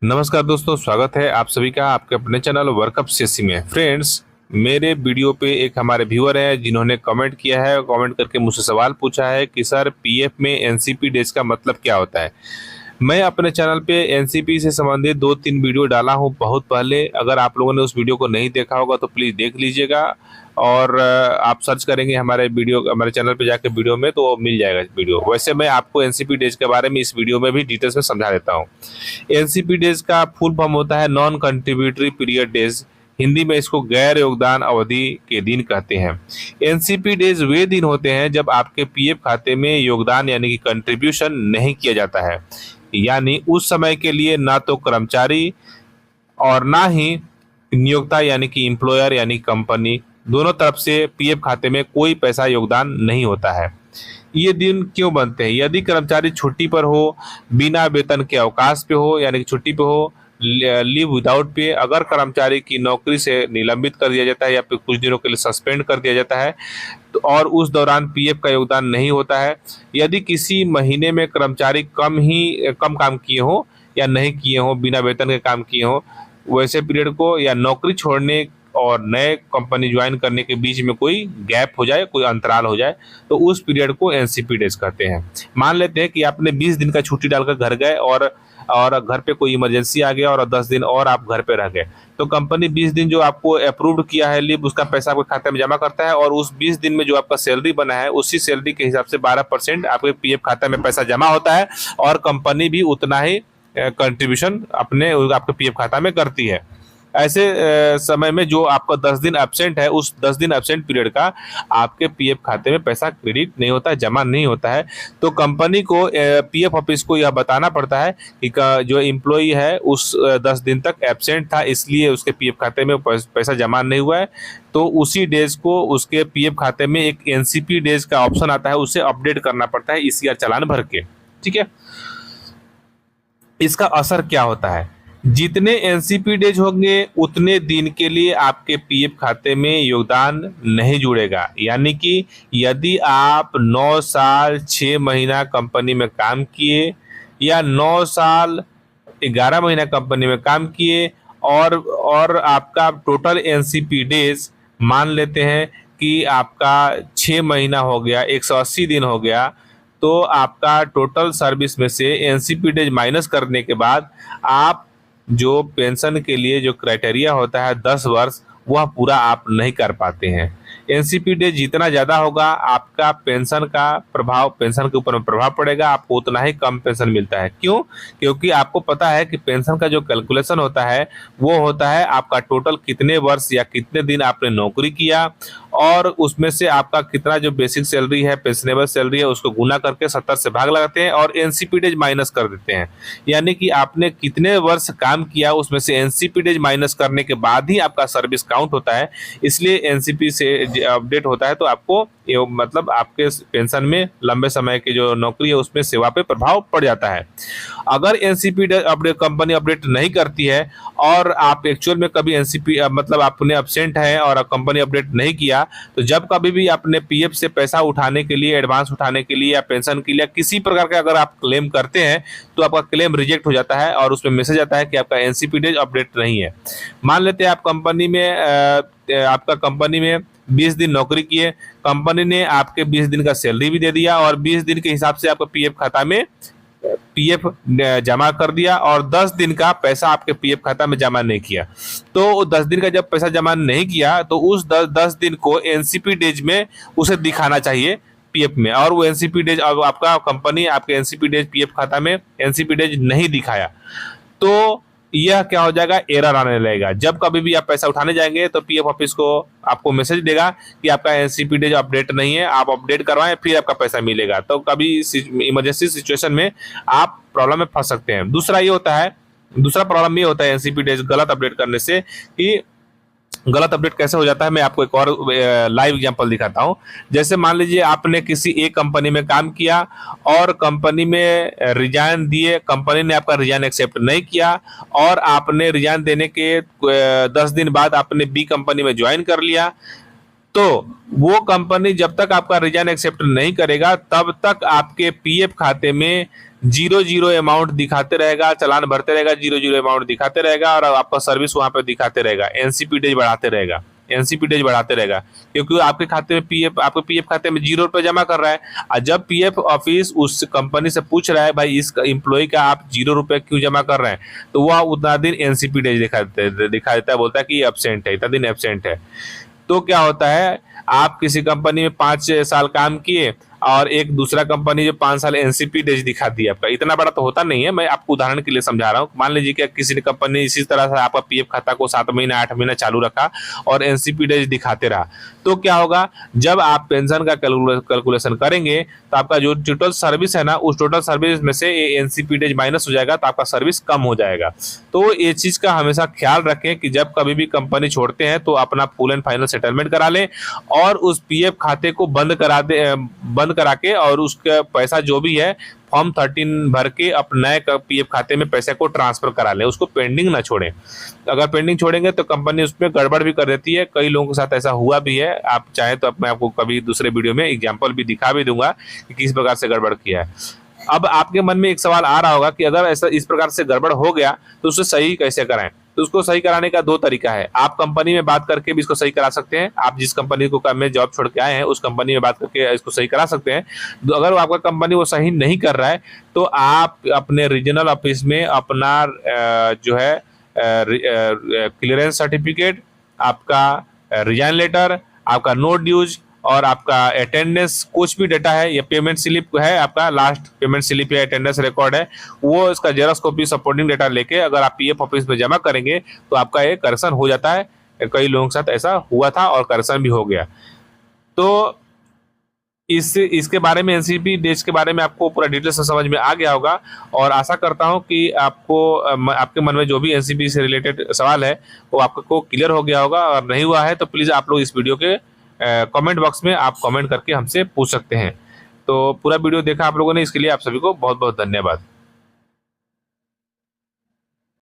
नमस्कार दोस्तों, स्वागत है आप सभी का आपके अपने चैनल वर्कअप सीएससी में। फ्रेंड्स, मेरे वीडियो पे एक हमारे व्यूअर हैं जिन्होंने कमेंट किया है। कमेंट करके मुझसे सवाल पूछा है कि सर पीएफ में एनसीपी डेज का मतलब क्या होता है। मैं अपने चैनल पे एनसीपी से संबंधित 2-3 वीडियो डाला हूँ बहुत पहले। अगर आप लोगों ने उस वीडियो को नहीं देखा होगा तो प्लीज़ देख लीजिएगा। और आप सर्च करेंगे हमारे चैनल पे जाके वीडियो में तो मिल जाएगा वीडियो। वैसे मैं आपको एनसीपी डेज के बारे में इस वीडियो में भी डिटेल्स में समझा देता हूँ। एनसीपी डेज का फुल फॉर्म होता है non contributory period days. Hindi में इसको गैर योगदान अवधि के दिन कहते हैं। एनसीपी डेज वे दिन होते हैं जब आपके पीएफ खाते में योगदान यानी कि कंट्रीब्यूशन नहीं किया जाता है। यानी उस समय के लिए ना तो कर्मचारी और ना ही नियोक्ता यानी कि एम्प्लॉयर यानी कंपनी दोनों तरफ से पीएफ खाते में कोई पैसा योगदान नहीं होता है। ये दिन क्यों बनते हैं? यदि कर्मचारी छुट्टी पर हो, बिना वेतन के अवकाश पे हो यानी कि छुट्टी पे हो, लीव विदाउट पे, अगर कर्मचारी की नौकरी से निलंबित कर दिया जाता है या फिर कुछ दिनों के लिए सस्पेंड कर दिया जाता है तो और उस दौरान पीएफ का योगदान नहीं होता है। यदि किसी महीने में कर्मचारी कम काम किए हो या नहीं किए हो, बिना वेतन के काम किए हो, वैसे पीरियड को, या नौकरी छोड़ने और नए कंपनी ज्वाइन करने के बीच में कोई गैप हो जाए, कोई अंतराल हो जाए, तो उस पीरियड को एनसीपी डेज कहते हैं। मान लेते हैं कि आपने 20 दिन का छुट्टी डालकर घर गए और घर पे कोई इमरजेंसी आ गया और 10 दिन और आप घर पे रह गए, तो कंपनी 20 दिन जो आपको अप्रूव्ड किया है लीव, उसका पैसा आपके खाते में जमा करता है और उस 20 दिन में जो आपका सैलरी बना है उसी सैलरी के हिसाब से 12% आपके पीएफ खाता में पैसा जमा होता है और कंपनी भी उतना ही कंट्रीब्यूशन आपके पीएफ खाता में करती है। ऐसे समय में जो आपका 10 दिन एब्सेंट है, उस 10 दिन एब्सेंट पीरियड का आपके पीएफ खाते में पैसा क्रेडिट नहीं होता है, जमा नहीं होता है। तो कंपनी को पीएफ ऑफिस को यह बताना पड़ता है कि जो एम्प्लॉई है उस 10 दिन तक एब्सेंट था, इसलिए उसके पीएफ खाते में पैसा जमा नहीं हुआ है। तो उसी डेज को उसके पीएफ खाते में एक एनसीपी डेज का ऑप्शन आता है, उसे अपडेट करना पड़ता है ईसीआर चालान भर के। ठीक है, इसका असर क्या होता है? जितने एनसीपी डेज होंगे उतने दिन के लिए आपके पीएफ खाते में योगदान नहीं जुड़ेगा। यानी कि यदि आप 9 साल 6 महीना कंपनी में काम किए या 9 साल 11 महीना कंपनी में काम किए और आपका टोटल एनसीपी डेज मान लेते हैं कि आपका 6 महीना हो गया, 180 दिन हो गया, तो आपका टोटल सर्विस में से एनसीपी डेज माइनस करने के बाद आप जो पेंशन के लिए जो क्राइटेरिया होता है 10 वर्ष, वह पूरा आप नहीं कर पाते हैं। एनसीपी डे जितना ज़्यादा होगा आपका पेंशन के ऊपर में प्रभाव पड़ेगा, आपको उतना ही कम पेंशन मिलता है। क्यों? क्योंकि आपको पता है कि पेंशन का जो कैलकुलेशन होता है वो होता है आपका टोटल कितने वर्ष या कितने दिन आपने नौकरी किया और उसमें से आपका कितना जो बेसिक सैलरी है, पेंशनेबल सैलरी है, उसको गुना करके 70 से भाग लगाते हैं और एनसीपी डेज माइनस कर देते हैं। यानी कि आपने कितने वर्ष काम किया उसमें से एनसीपी डेज माइनस करने के बाद ही आपका सर्विस काउंट होता है। इसलिए एनसीपी से अपडेट होता है तो आपको मतलब आपके पेंशन में लंबे समय की जो नौकरी है उसमें सेवा पे प्रभाव पड़ जाता है। अगर एनसीपी अपडेट कंपनी अपडेट नहीं करती है और आप एक्चुअल में कभी एनसीपी मतलब आपने एब्सेंट है और कंपनी अपडेट नहीं किया, तो जब कभी भी अपने पीएफ से पैसा उठाने के लिए, एडवांस उठाने के लिए या पेंशन के लिए किसी प्रकार का अगर आप क्लेम करते हैं तो आपका क्लेम रिजेक्ट हो जाता है और उसमें मैसेज आता है कि आपका एनसीपी डेज अपडेट नहीं है। मान लेते हैं आप कंपनी में 20 दिन नौकरी किए, कंपनी ने आपके 20 दिन का सैलरी भी दे दिया और 20 दिन के हिसाब से आपका पीएफ खाता में पीएफ जमा कर दिया और 10 दिन का पैसा आपके पीएफ खाता में जमा नहीं किया। तो 10 दिन का जब पैसा जमा नहीं किया तो उस 10 दिन को एनसीपी डेज में उसे दिखाना चाहिए पीएफ में, और वो एनसीपी डेज आपका कंपनी आपके एनसीपी डेज पीएफ खाता में एनसीपी डेज नहीं दिखाया तो यह क्या हो जाएगा, एरर आने लगेगा। जब कभी भी आप पैसा उठाने जाएंगे तो पीएफ ऑफिस को आपको मैसेज देगा कि आपका एनसीपी डेज अपडेट नहीं है, आप अपडेट करवाएं फिर आपका पैसा मिलेगा। तो कभी इमरजेंसी सिचुएशन में आप प्रॉब्लम में फंस सकते हैं। दूसरा प्रॉब्लम ये होता है एनसीपी डेज गलत अपडेट करने से कि गलत अपडेट कैसे हो जाता है, मैं आपको एक और लाइव एग्जांपल दिखाता हूं। जैसे मान लीजिए आपने किसी एक कंपनी में काम किया और कंपनी में रिजाइन दिए, कंपनी ने आपका रिजाइन एक्सेप्ट नहीं किया और आपने रिजाइन देने के 10 दिन बाद आपने बी कंपनी में ज्वाइन कर लिया। तो वो कंपनी जब तक आपका रिजाइन एक्सेप्ट नहीं करेगा तब तक आपके पीएफ खाते में जीरो जीरो अमाउंट दिखाते रहेगा, चालान भरते रहेगा, जीरो जीरो अमाउंट दिखाते रहेगा और आपका सर्विस वहां पे दिखाते रहेगा, एनसीपी डेज बढ़ाते रहेगा, एनसीपी डेज बढ़ाते रहेगा, क्योंकि आपके खाते में पीएफ, आपके पीएफ खाते में ₹0 जमा कर रहा है। और जब पीएफ ऑफिस उस कंपनी से पूछ रहा है भाई इस एम्प्लॉय का आप ₹0 क्यों जमा कर रहे हैं, तो वह उतना दिन एनसीपी डेज दिखा देता है, बोलता है कि एब्सेंट है, इतना दिन एब्सेंट है। तो क्या होता है, आप किसी कंपनी में 5 साल काम किए और एक दूसरा कंपनी जो 5 साल एनसीपी डेज दिखा दिया, आपका इतना बड़ा तो होता नहीं है, मैं आपको उदाहरण के लिए समझा रहा हूँ। मान लीजिए कि किसी कंपनी इसी तरह से आपका पीएफ खाता को 7 महीना 8 महीना चालू रखा और एनसीपी डेज दिखाते रहा, तो क्या होगा, जब आप पेंशन का कैलकुलेशन करेंगे तो आपका जो टोटल सर्विस है ना, उस टोटल सर्विस में से एनसीपी डेज माइनस हो जाएगा, तो आपका सर्विस कम हो जाएगा। तो ये चीज का हमेशा ख्याल रखें कि जब कभी भी कंपनी छोड़ते हैं तो अपना फुल एंड फाइनल सेटलमेंट करा लें और उस पीएफ खाते को बंद करा के और उसका पैसा जो भी है फॉर्म 13 भर के अपने नए पीएफ खाते में पैसे को ट्रांसफर करा लें, उसको पेंडिंग ना छोड़ें। अगर पेंडिंग छोड़ेंगे तो कंपनी उसमें गड़बड़ भी कर देती है, कई लोगों के साथ ऐसा हुआ भी है। आप चाहें तो मैं आपको कभी दूसरे वीडियो में एग्जांपल भी दिखा भी दूंगा कि किस प्रकार से गड़बड़ किया है। अब आपके मन में एक सवाल आ रहा होगा कि अगर ऐसा इस प्रकार से गड़बड़ हो गया तो उसे सही कैसे कराएं। तो उसको सही कराने का 2 तरीका है। आप कंपनी में बात करके भी इसको सही करा सकते हैं, आप जिस कंपनी को में जॉब छोड़ के आए हैं उस कंपनी में बात करके इसको सही करा सकते हैं। तो अगर आपका कंपनी वो सही नहीं कर रहा है तो आप अपने रीजनल ऑफिस में अपना जो है क्लियरेंस सर्टिफिकेट, आपका रिजाइन लेटर, आपका नो ड्यूज और आपका अटेंडेंस, कुछ भी डाटा है, या पेमेंट स्लिप है, आपका लास्ट पेमेंट स्लिप या अटेंडेंस रिकॉर्ड है, वो इसका जेरॉक्स कॉपी सपोर्टिंग डाटा लेके अगर आप पीएफ ऑफिस में जमा करेंगे तो आपका ये करेक्शन हो जाता है। कई लोगों के साथ ऐसा हुआ था और करेक्शन भी हो गया। तो इसके बारे में, एनसीपी डेज के बारे में आपको पूरा डिटेल से समझ में आ गया होगा और आशा करता हूं कि आपको आपके मन में जो भी एनसीपी से रिलेटेड सवाल है वो आपको क्लियर हो गया होगा। और नहीं हुआ है तो प्लीज़ आप लोग इस वीडियो के कमेंट बॉक्स में आप कमेंट करके हमसे पूछ सकते हैं। तो पूरा वीडियो देखा आप लोगों ने, इसके लिए आप सभी को बहुत बहुत धन्यवाद।